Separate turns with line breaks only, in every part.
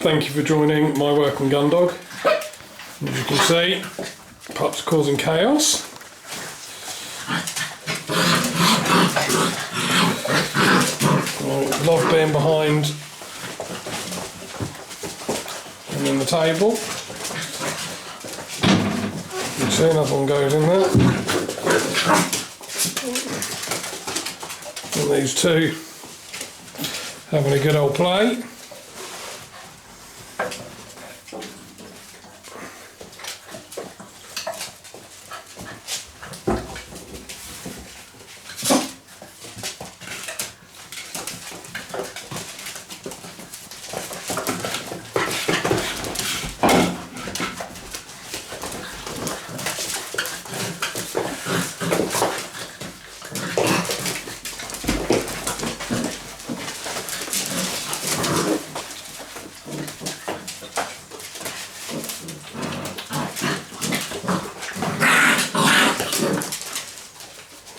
Thank you for joining my working gun dog. As you can see, Pup's causing chaos. I love being behind and in the table. You can see another one goes in there. And these two having a good old play.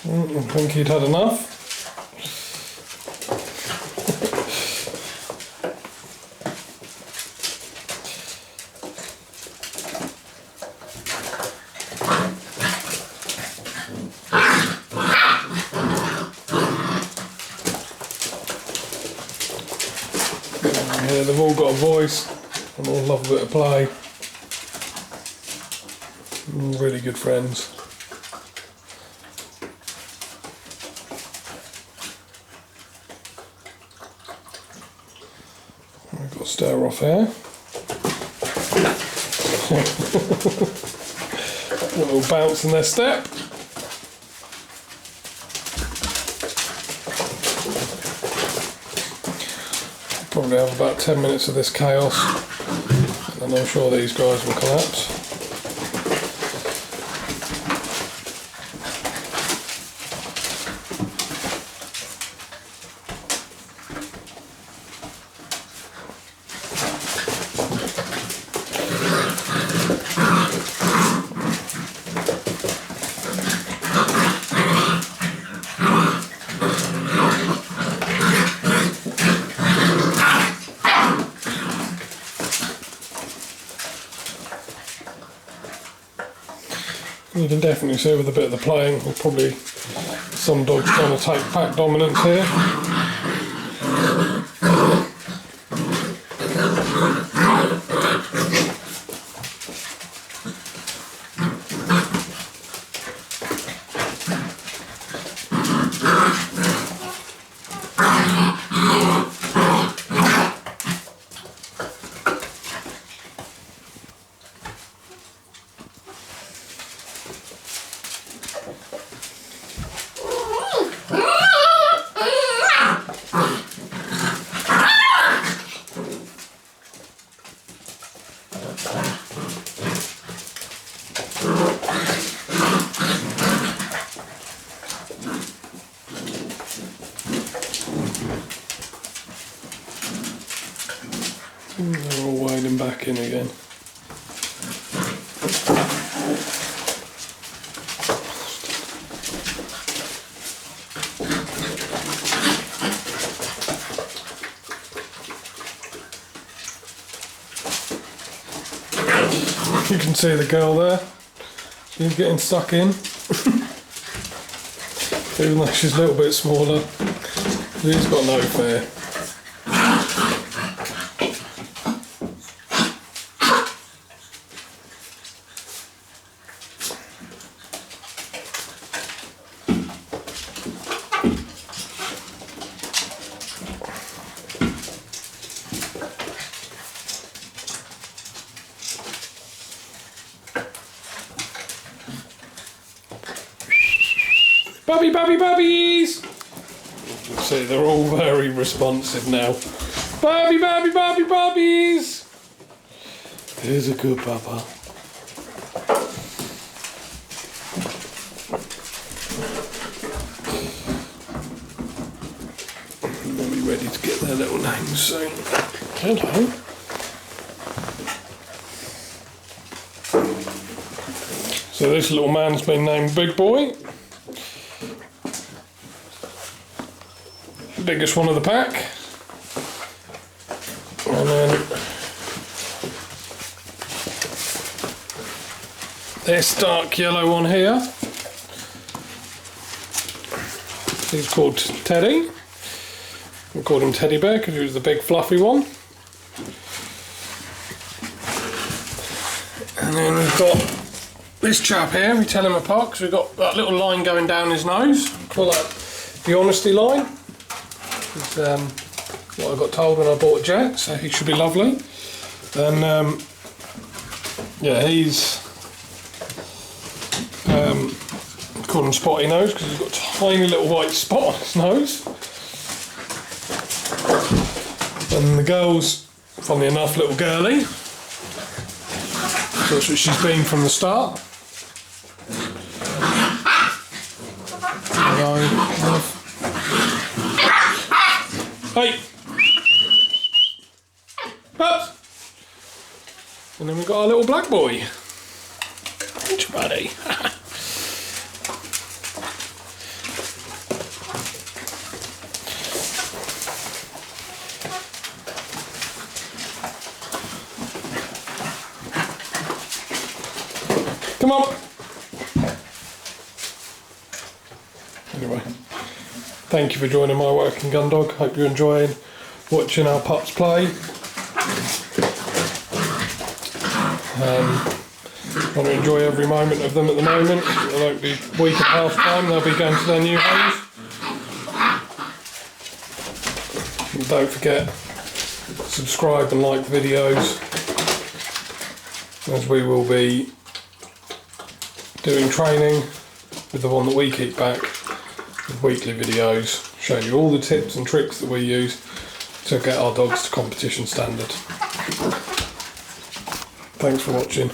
I think he'd had enough. Yeah, they've all got a voice and all love a bit of play. Really good friends. I've got a stare off here. A little bounce in their step. Probably have about 10 minutes of this chaos, and I'm sure these guys will collapse. You can definitely see with a bit of the playing, there's probably some dogs trying to take pack dominance here. They're all wading back in again. You can see the girl there. She's getting stuck in. Even though she's a little bit smaller, she's got no fear. Puppies! See, they're all very responsive now. Puppies! Here's a good papa. They'll be ready to get their little names soon. Hello. So this little man's been named Big Boy. Biggest one of the pack. And then this dark yellow one here. He's called Teddy. We called him Teddy Bear because he was the big fluffy one. And then we've got this chap here. We tell him apart because we've got that little line going down his nose. We call that the honesty line. It's what I got told when I bought Jack, so he should be lovely. And yeah, he's call him Spotty Nose because he's got a tiny little white spot on his nose. And the girl's, funnily enough, little girly. So that's what she's been from the start. Hello, love. Hey! Pups! And then we've got our little black boy. Ain't you, buddy? Come on! Anyway, thank you for joining my working gun dog. Hope you're enjoying watching our pups play. I want to enjoy every moment of them at the moment. It won't be a week and a half time, they'll be going to their new homes. And don't forget, subscribe and like the videos, as we will be doing training with the one that we keep back, with weekly videos showing you all the tips and tricks that we use to get our dogs to competition standard. Thanks for watching.